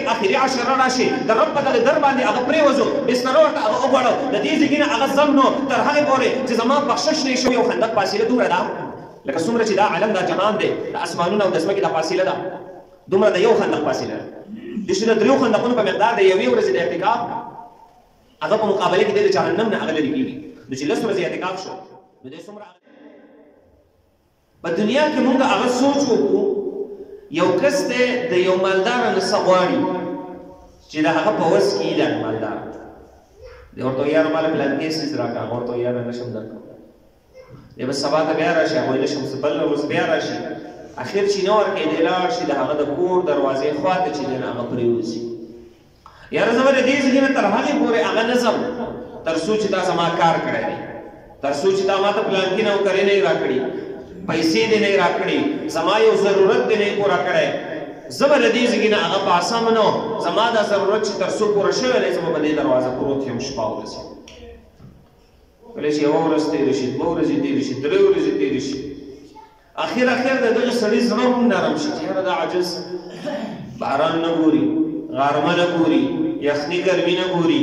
لیکن اخري عشره راشي د رب په دغه در باندې هغه پرېوځو بستر ورته هغه وغواړو د دې ځای نه هغه ځم نو تر هغې پورې چې زما بخشش نه شوی یو خندق فاصله دومره ده لکه څومره چې دا عالم دا جهان دی د اسمانونو او د ځمکې دا فاصله ده دومره د یو خندق فاصله ده چې د دریو خندقونو په مقدار د یوې ورځې د اعتکاف هغه په مقابله کې د جهنم نه هغه لرې کېږي نو چې لس ورځې اعتکاف شو نو دی څومره په دنیا کې مونږ هغه سوچ وکړو یو کس دی د یو مالدار نه څه غواړي چې د هغه په وس کې دی مالدار دی ورته یاره ماله پلانکې څیز راکړه هغه ورته یاره نشم درکولی دی به سبا ته بیا راشي هغوی نشم بل ورځ بیا راشي اخر چې نه ورکوي دی لاړ شي د هغه د کور دروازې خواته چې دی نه هغه پرېوځي یاره زه به د دې ځای نه تر هغې پورې هغه نه ځم تر څو چې دا زما کار کړی دی تر څو چې دا ماته پلانکي نوکرۍ نه یې راکړي پیسې دې نه راکړي زما یو ضرورت دې نه پوره کړی زه به له دې ځای نه هغه په اسانه نه زما دا ضرورت چې تر څو پوره شوی دی زه به په دې دروازه پروت یم شپه ورځي کله چې یوه ورځ تېره شي دوه ورځې تېرې شي درې ورځې تېرې شي اخر د دغه سړي زړه هم نرم شي چې یاره دا عجز باران نه ګوري غرمه نه ګوري یخني ګرمي نه ګوري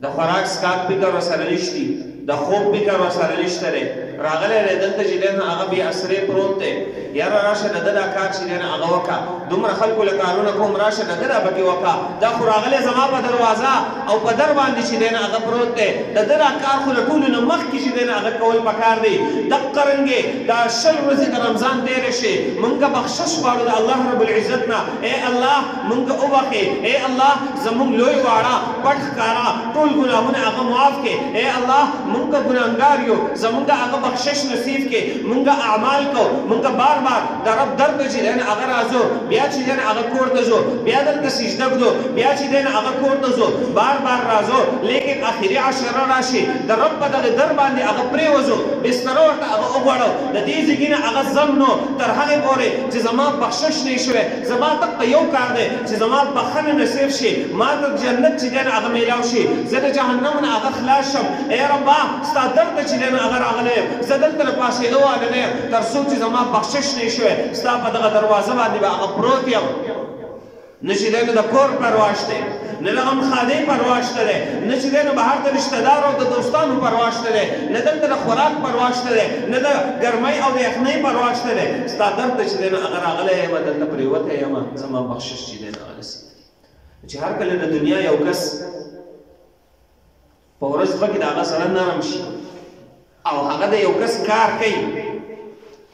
د خوراک څښاک فکر ورسره نشتي د خوب فکر ورسره نشته دی راغلی دی دلته چې دی نه هغه بې اسرې پروت دی یاره راشه د ده دا کار چې دی نه هغه وکړه دومره خلکو له کارونه کوم راشه د ده دا پکې وکړه دا خو راغلی زما په دروازه او په در باندې چې دی نه هغه پروت دی د ده دا کار خو له ټولو نه مخکې چې دی نه هغه کول پکار دی دقه رنګې دا 10 ورځې د رمضان تېرې شي مونږ بخشش غواړو د الله رب العزت نه ای الله مونږ وبخې ای الله زمونږ لوی واړه پټ ښکاره ټول ګناهونه هغه معاف کړې ای الله مونږ ګناهګار یو زمونږ هغه بخشش نصیب کې مونږ اعمال کو مونږ بار بار د رب در ته چې دی نه هغه راځو بیا چې دی نه هغه کور ته ځو بیا دلته سجده ږدو بیا چې دی نه هغه کور ته ځو بار بار راځو لیکن اخري عشره راشي د رب په دغه در باندې هغه پرېوځو بستر ورته هغه وغواړو د دې ځای نه هغه ځم نو تر هغې پورې چې زما بخشش نه شوی زما دقه یو کار دی چې زما بخښنه نصیب شي ما ته جنت چې دی نه هغه میلاو شي زه د جهنم نه هغه خلاص شم ای ربه ستا در ته چې دی نه هغه راغلی یم زه دلته له پاسېدو واله نه یم تر څو چې زما بخشش نه شوی ستا په دغه دروازه باندې به هغه پروت یم نه چې دی نو د کور پروا شته نه د غمخانې پروا شته دی نه چې دی نو بهر د رشته دارو او د دوستانو پروا شته دی نه دلته د خوراک پروا شته دی نه د ګرمۍ او د یخنۍ پروا شته دی ستا در ته چې دی نو هغه راغلی یم دلته پرېوتی یم زما بخشش چې دی نو هغه نصیب چې هر کله د دنیا یو کس په ورځ پکې د هغه سره نرم شي او هغه د یو کس کار کوي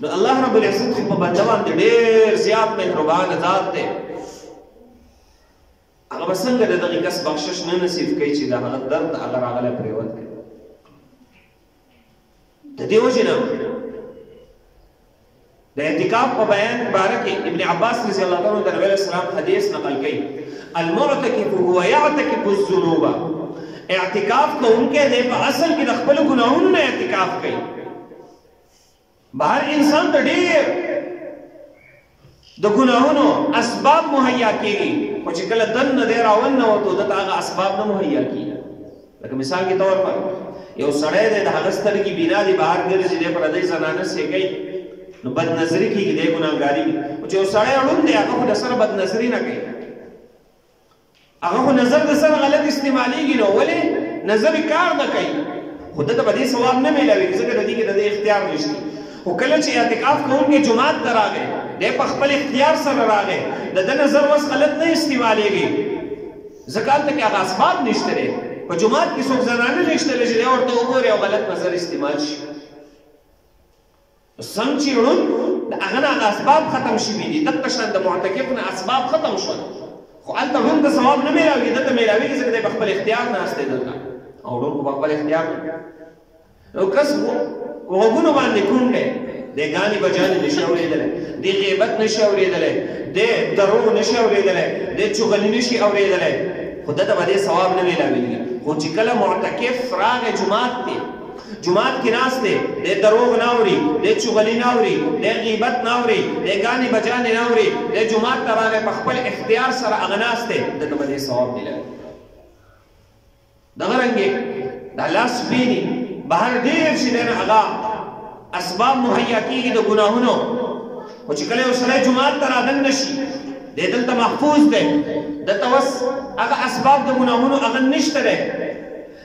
نو الله رب العزت خو په بنده باندې ډېر زیات مهربانه ذات دی هغه به څنګه د دغه کس بخشش نه نصیب کوي چې د هغه درد هغه راغلی پرېوت کوي د دې وجې نه د اعتکاف په بیان باره کې ابن عباس رضی الله عنه د نبي علیه السلام حدیث نقل کوي المعتکف هو یعتکف الذنوب اعتکاف کوونکی دی په اصل کې د خپلو ګناهونو نه اعتکاف کوي بهر انسان ته ډېر د ګناهونو اسباب مهیا کېږي خو چې کله دننه دی راوننوتو دته هغه اسباب نه مهیا کېږي لکه مثال کې طور پر یو سړی دی د هغه سترګې بینا دي بهر ګرځي دی پردۍ زنانه سیږي نو بدنظري کېږي دی ګناهګاري خو چې یو سړی ړوند دی هغه خو د سره بدنظري نه کوي هغه خو نظر د سره غلط استعمالېږي نو ولې نظر کار نه کوي خو دته به دې ثواب نه میلاوي ځکه د دې کې د دې اختیار نشته خو کله چې اعتکاف کوونکی جومات ته راغی دی په خپل اختیار سره راغی د ده نظر اوس غلط نه استعمالېږي ځکه هلته کې هغه اسباب نشته دی په جومات کې څوک زنانه نشته دی چې دی ورته وګوري او غلط نظر استعمال شي څنګه چې ړوند د هغه نه هغه اسباب ختم شوي دي دقه شان د معتکف نه اسباب ختم شول خو هلته ړوند ته ثواب نه میلاوي دته میلاویږي ځکه دی په خپل اختیار ناست دی دلته او ړوند خو په خپل اختیار نو کس غوږونو باندې کوڼ دی دی ګانې بجانې نشي اورېدلی دی غیبت نشي اورېدلی دی دروغ نشي اورېدلی دی چغلي نشي اورېدلی خو دته به دې ثواب نه میلاویږي خو چې کله معتکف راغی جومات دی جماعت کې ناست دی دی دروغ نه اوري دی چغلي نه اوري دی غیبت نه اوري دی ګانې بجانې نه اوري دی جومات ته راغی په خپل اختیار سره هغه ناست دی دته به دې ثواب میلاوي دغه رنګې د الله سپینې بهر ډېر چې دی نه هغه اسباب مهیا کېږي د ګناهونو خو چې کله یو سړی جومات ته رادن نه شي دی دلته محفوظ دی دلته اوس هغه اسباب د ګناهونو هغه نشته دی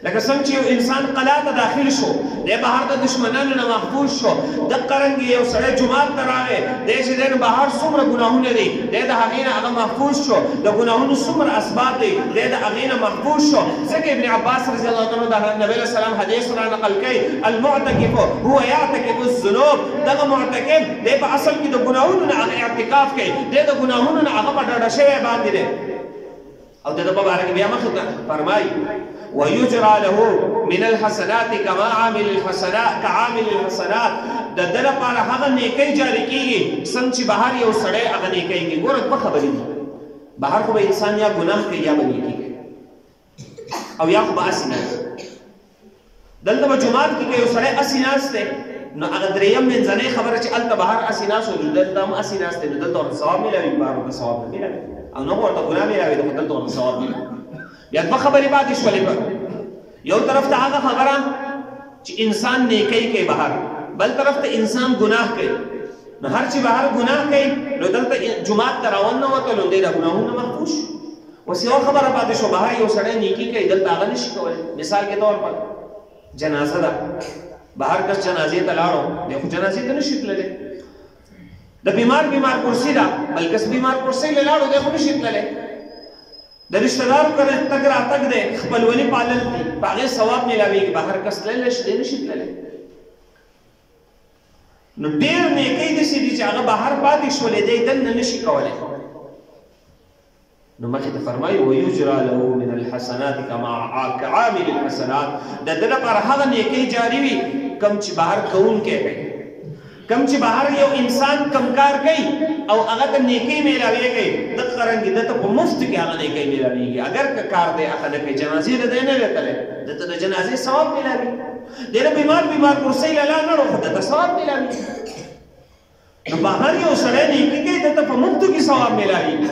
لکه څنګه چې یو انسان قلا ته داخل شو دی بهر د دشمنانو نه محفوظ شو دقرنګې یو سړی جومات ته راغی دی چې دی نو بهر څومره ګناهونه دي دی د هغې نه هغه محفوظ شو د ګناهونو څومره اسباب دی دی د هغې نه محفوظ شو ځکه ابن عباس رضی الله عنه د نبي علیه السلام حدیث را نقل کوي المعتکف هو یعتکف الذنوب دغه معتکف دی په اصل کې د ګناهونو نه هغه اعتکاف کوي دی د ګناهونو نه هغه په ډډه شوی باندې دی او د په باره کې بیا مخکې فرمایي ويجرى له من الحسنات كما عامل الحسنات كعامل الحسنات د دل لپاره هغه نیکی جاری کیږي څنګه چې بهر یو سړی هغه نیکی کوي ګوره په خبرې دي بهر خو به انسان یا ګناه کوي یا به نیکی کوي او یا خو به اسې ناست دلته به جومات کې که یو سړی اسې ناست دی نو هغه درېیم منځنۍ خبره چې هلته بهر اسې ناست و دلته هم اسې ناست دی نو دلته ورته ثواب میلاوي بهر ورته ثواب نه میلاوي او نه ورته ګناه میلاوي خو دلته ورته ثواب میلاوي بیا دوه خبرې پاتې شولې یو طرف ته هغه خبره چې انسان نیکی کوي بهر بل طرف ته انسان ګناه کوي نو هر چې بهر ګناه کوي نو دلته جومات ته راونوتلو دی د ګناهونو محفوظ شو اوس یوه خبره پاتې شو بهر یو سړی نیکي کوي دلته هغه نشي کولی مثال کے طور پر جنازه ده بهر کس جنازې ته لاړو دی خو جنازې ته نشي تللی د بیمار کرسي ده بل کس بیمار کرسۍ له لاړو دی خو نشي تللی د رشتہ دارو کله تګ راتګ دی خپلولي پالل دي په هغې ثواب میلاویږي بهر کس تللی شي دی نشي تللی نو ډېر نیکۍ داسې دي چې هغه بهر پاتې شولې دی دننه نشي کولی نو مخکې ته فرمایي ویجرى له من الحسنات كعامل الحسنات د ده لپاره هغه نیکۍ جاري وي کوم چې بهر کوونکی کوي کم چې بهر یو انسان کم کار کوي او هغه ته نیکۍ میلاویږي دغه رنګې دته په مفت کې هغه نیکۍ میلاویږي اگر که کار دی هغه نه کوي جنازې له دی نه دی تللی دته د جنازې ثواب میلاوي دی نه بیمار کرسۍ له لا نه خو دته ثواب میلاوي نو بهر یو سړی نیکي کوي دته په مفتو کې ثواب میلاویږي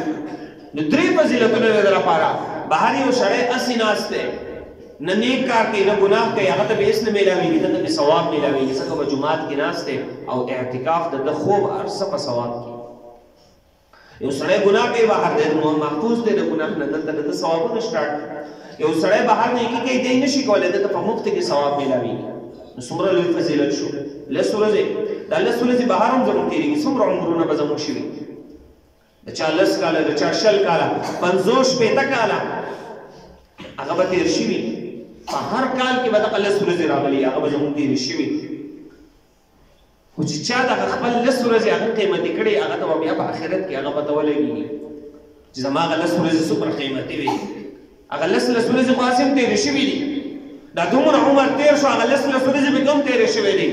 نو درې فضیلتونه د ده لپاره بهر یو سړی اسې ناست دی نه نیک کار کوي نه ګناه کوي هغه ته به هېڅ نه میلاویږي دته به ثواب میلاویږي ځکه به جومات کې ناست دی او اعتکاف د ده خوب هر څه په ثواب کې یو سړی ګناه کوي بهر دی محفوظ دی د ګناه نه دلته د ده ثوابونه سټارټ یو سړی بهر نیکي کوي دی نشي کولی دته په مفت کې ثواب میلاویږي نو څومره لوی فضیلت شو لس ورځې دا لس ورځې بهر هم زموږ تېرېږي څومره عمرونه به زموږ شوي د چا 10 کاله د چا 20 کاله 50 شپېته کاله هغه به تېر شوي په هر کال کې به دغه 10 ورځې راغلي هغه به زموږ تېرې شوي خو چې چا دغه خپل 10 ورځې هغه قیمتي کړې هغه ته به بیا په آخرت کې هغه پته ولګېږي چې زما هغه 10 ورځې څومره قیمتي وي هغه 10 ورځې خو هسې هم تېرې شوي دي دا دومره عمر تېر شو هغه 10 ورځې به کوم تېرې شوی دي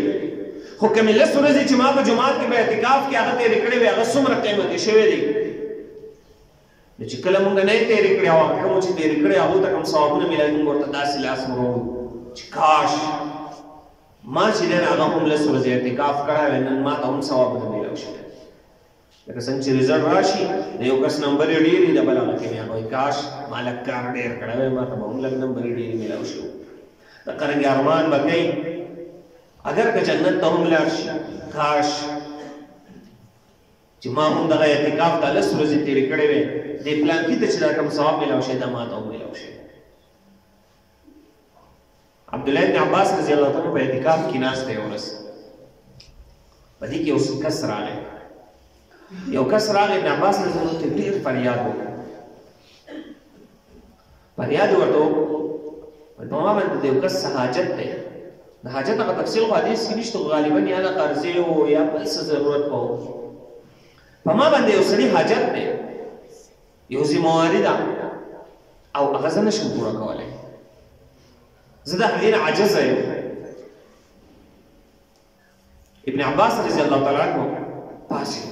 خو کومې 10 ورځې چې ما په جومات کې په اعتکاف کې هغه تېرې کړې وي هغه څومره قیمتي شوی دي نو چې کله مونږ نه یې تېرې کړې او کوم چې تېرې کړې هغو ته کوم ثوابونه میلاوي مونږ ورته داسې لاس وروړو چې کاش ما چې دی هغه هم 10 ورځې اعتکاف کړی وی نن ما ته هم ثوابونه میلاو شوی لکه څنګه چې رزلټ راشي د یو کس نمبر یې ډېر وي د بل هغه کې بیا وایي کاش ما لږ کار ډېر کړی وی ما ته به هم لږ نمبر یې ډېرې میلاو شو دغه رنګې ارمان به کوي اگر که جنت ته هم لاړ شي کاش چې ما هم دغه اعتکاف ته 10 ورځې تېرې کړې وی دې پلانکي ته چې دا کوم ثواب میلاو شي دا ما ته هم میلاو شي عبدالله ابن عباس رضی الله عنه په اعتکاف کې ناست دی یو ورځ په دې کې یو کس راغی ابن عباس رضی الله عنه ته ډېر فریاد وکړ فریاد ورته وکړ په ما باندې د یو کس څه حاجت دی د حاجت هغه تفصیل خو حدیث کې نشته غالبا یا د قرضې و یا بل څه ضرورت به و په ما باندې یو سړي حاجت دی یو ذمواري ده او هغه زه نشم پوره کولی زه د هغې نه عاجزه یم ابن عباس رضی الله تعالی عنه پاسېد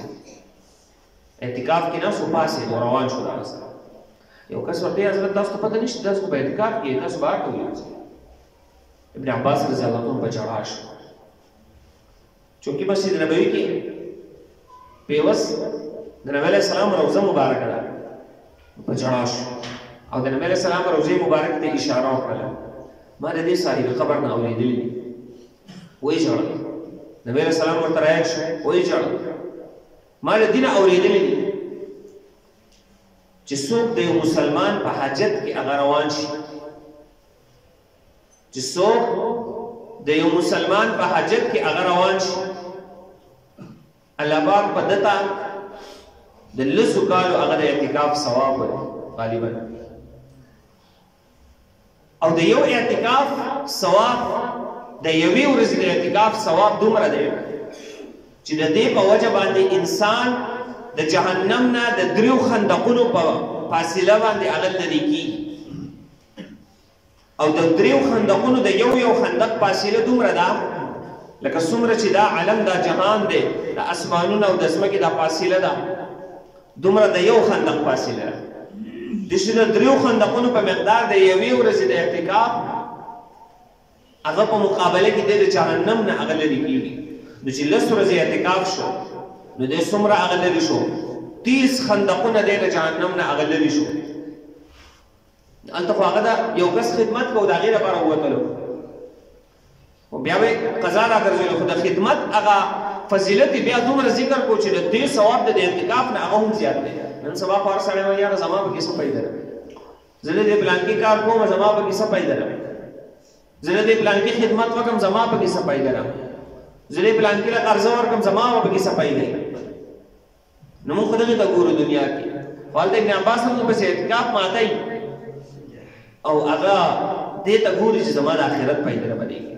اعتکاف کې ناست و پاسېد و روان شو د هغه سره یو کس ورته یې حضرت تاسو ته پته نشته تاسو په اعتکاف کې تاسو بهر ته ولاړئ ابن عباس رضی الله عنه په ژړا شو چونکې مسجد نبوي کې پیوس د نبی علیه السلام روضه مبارکه ده په ژړا شو او د نبی علیه السلام روضې مبارک ته اشاره وکړله ما د دې صاحب قبر نه اورېدلي دي وایي ژړل نبی علیه السلام ورته رایږ شو وایي ژړل ما د دې نه اورېدلي دي چې څوک د یو مسلمان په حاجت کې هغه روان شي، چې څوک د یو مسلمان په حاجت کې هغه روان شي، الله پاک په دته د لسو کالو هغه د اعتکاف ثواب ورکړي غالبا. او د یو اعتکاف ثواب، د یوې ورځې د اعتکاف ثواب دومره دی چې د دې په وجه باندې انسان د جهنم نه د 3 خندقونو په فاصله باندې هغه لري کیږي. او د 3 خندقونو د یو خندق فاصله دومره ده لکه څومره چې دا عالم دا جهان دی، د اسمانونو او د ځمکې دا فاصله ده دومره د یو خندق فاصله ده. د شي د 3 خندقونو په مقدار د یوې ورځې د اعتکاف هغه په مقابله کې د جهنم نه هغه لري کیږي. نو چې 10 ورځې اعتکاف شو نو د څومره هغه لري شو، 30 خندقونه د جهنم نه هغه لري شو. هلته خو هغه یو کس خدمت کو د هغې لپاره ووتلو او بیا به قضا راګرځېدلو، خو د خدمت هغه فضیلت بیا دومره ذکر کو چې د دې ثواب د اعتکاف نه هغه هم زیات دی. نن سبا خو هر سړی وایي یاره زما پکې څه پیدا راغی، زه د دې پلانکي کار کوم زما پکې څه پیدا راغی، زه د دې پلانکي خدمت وکړم زما پکې څه پیدا راغی، زه دې پلانکي له قرضه ورکړم زما پکې څه پیدا راغی. نو موږ دغې ته ګورو دنیا کې. والد ابن عباس هم پسې اعتکاف ماتوي او هغه دې ته ګوري چې زما د آخرت پیدا رابلېږي.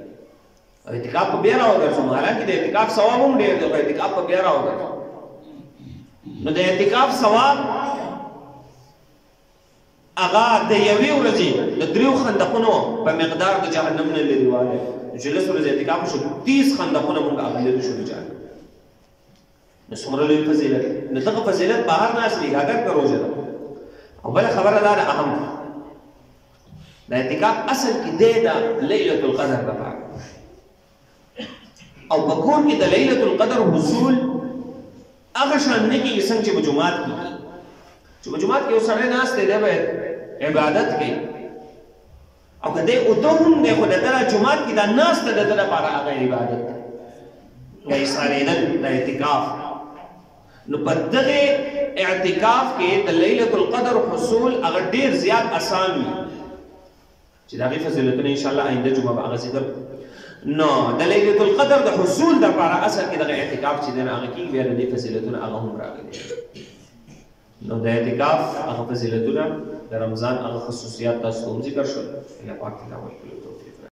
او اعتکاف په بیا راوګرځم، حالانکې د اعتکاف ثواب هم ډېر دی، خو اعتکاف په بیا راوګرځم. نو د اعتکاف ثواب هغه د یوې ورځې د 3 خندقونو په مقدار د جهنم نه لرې والی. چې 10 ورځې اعتکاف شو 30 خندقونه موږ هغه لرې شو د جهنم. نو څومره لوی فضیلت. نو دغه فضیلت بهر نه اصلېږي اګر که روژه ده. او بله خبره دا ده اهم ده، د اعتکاف اصل کې دی د لیلة القدر لپاره. او په کور کې د لیلة القدر حصول هغه شان نه کېږي څنګه چې په جومات کې کېږي. چې په جومات کې یو سړی ناست دی باید عبادت کوي، او که دی اوده هم دی خو د ده جومات کې دا ناسته د ده لپاره هغه عبادت دی یا ایسارېدل د اعتکاف. نو په دغه اعتکاف کې د لیلة القدر حصول هغه ډېر زیات اسان وي چې د هغې فضیلتونه انشاءالله آینده جمعه به هغه ذکر. نو د لیلة القدر د حصول دپاره اصل کې دغه اعتکاف چې دی نو هغه کېږي، بیا د دې فضیلتونه هغه هم راغلي. نو د اعتکاف هغه فضیلتونه د رمضان هغه خصوصیات تاسو ته هم ذکر شول. الله پاک تلاوت کړو.